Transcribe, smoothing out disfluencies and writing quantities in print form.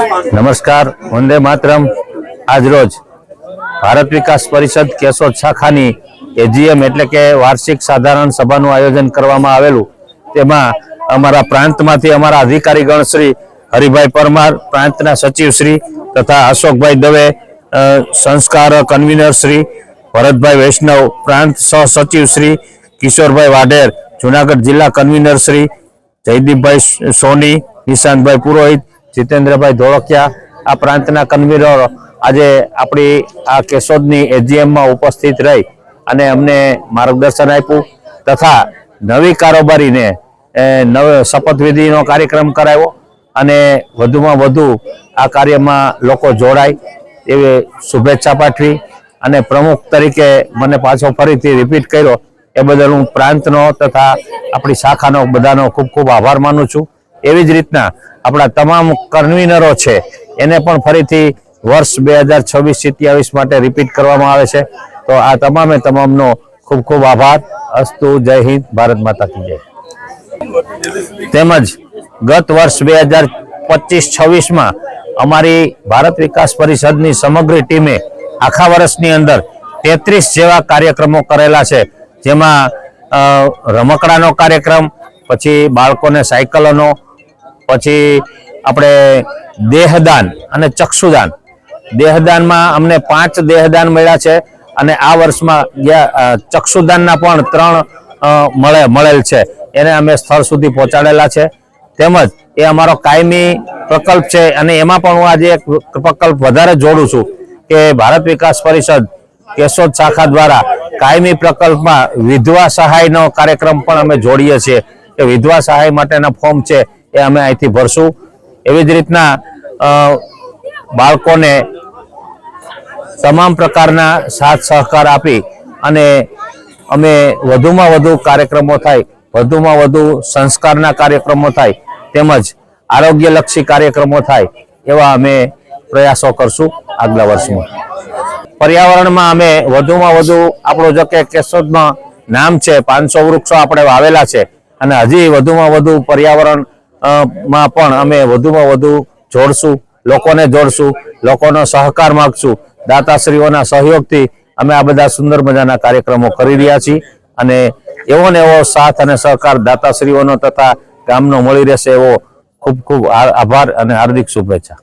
नमस्कार। वंदे मातरम। आज रोज भारत विकास परिषद केशोद शाखानी एजीएम एटले के वार्षिक साधारण सभाનું आयोजन કરવામાં આવેલું। તેમાં અમારા પ્રાંતમાંથી અમારા અધિકારીગણ શ્રી હરિભાઈ પરમાર, પ્રાંતના સચિવ શ્રી તથા અશોકભાઈ દવે, સંસ્કાર કન્વીનર શ્રી ભરતભાઈ વૈષ્ણવ, પ્રાંત સહસચિવ શ્રી કિશોરભાઈ વાઢેર, જૂનાગઢ જિલ્લા કન્વીનર શ્રી જયદીપભાઈ સોની, નિશાંતભાઈ પુરોહિત, जितेन्द्रभाई धोळकिया आ प्रांतना कन्वीनरो आज अपनी आ केशोदनी एजीएम में उपस्थित रही अने अमने मार्गदर्शन आप्युं तथा नवी कारोबारी ने नव शपथविधिनो कार्यक्रम कराव्यो अने वधुमां वधु आ कार्यमां लोको जोड़ाय एवी शुभेच्छा पाठवी अने प्रमुख तरीके मने पाछो फरीथी रिपीट कर्यो ए बदल हूँ प्रांतनो तथा अपनी शाखानो बधानो खूब खूब आभार मानु छुं। एवी ज रीतना अपना तमाम कन्वीनरो छे एने पण फरीथी वर्ष 2026-27 माटे रिपीट करवामां आवे छे। तो आ तमामे तमामनो खूब खूब आभार। अस्तु। जय हिंद। भारत माता की जय। तेमज गत वर्ष 2025-26 में अमारी भारत विकास परिषदनी समग्र टीमे आखा वर्षनी अंदर 33 जेवा कार्यक्रमों करेला छे, जेमां रमकडानो कार्यक्रम, पछी बाळकोने सायकलोनो, पछी अपने देहदान अने चक्षुदान। देहदान में अमने 5 देहदान मळ्या छे अने आ वर्ष में चक्षुदान ना पण 3 मळेल छे, एने अमे स्थळ सुधी पहोंचाडेला छे। तेमज ए अमारो कायमी प्रकल्प छे अने एमां पण हुं आज एक प्रकल्प वधारे जोडुं छुं के भारत विकास परिषद केशोद शाखा द्वारा कायमी प्रकल्प में विधवा सहायनो कार्यक्रम पण अमे जोड़ीए छीए के विधवा सहाय माटेना फॉर्म छे ए अमे અહીંથી ભરશું। એવી જ રીતના બાળકોને તમામ પ્રકારના સાથ સહકાર આપી અને અમે વધુમાં વધુ કાર્યક્રમો થાય, વધુમાં વધુ સંસ્કારના કાર્યક્રમો થાય, તેમજ આરોગ્યલક્ષી કાર્યક્રમો થાય એવા અમે પ્રયાસો કરશું આગલા વર્ષમાં। पर्यावरणમાં અમે વધુમાં વધુ આપણો જો કે કેશોદમાં નામ છે 500 વૃક્ષો આપણે વાવેલા છે અને હજી વધુમાં વધુ पर्यावरण में पण अमे वधुमां वधु जोड़शुं, लोकोने जोड़शुं, लोकोनो सहकार मागशुं। दाताश्रीओना सहयोगथी अमे आ बधा सुंदर मजाना कार्यक्रमों करी रह्या छीए अने एवो ने एवो साथ अने सहकार दाताश्रीओनो तथा गामनो मळी रहेशे एवो खूब खूब आभार अने हार्दिक शुभेच्छा।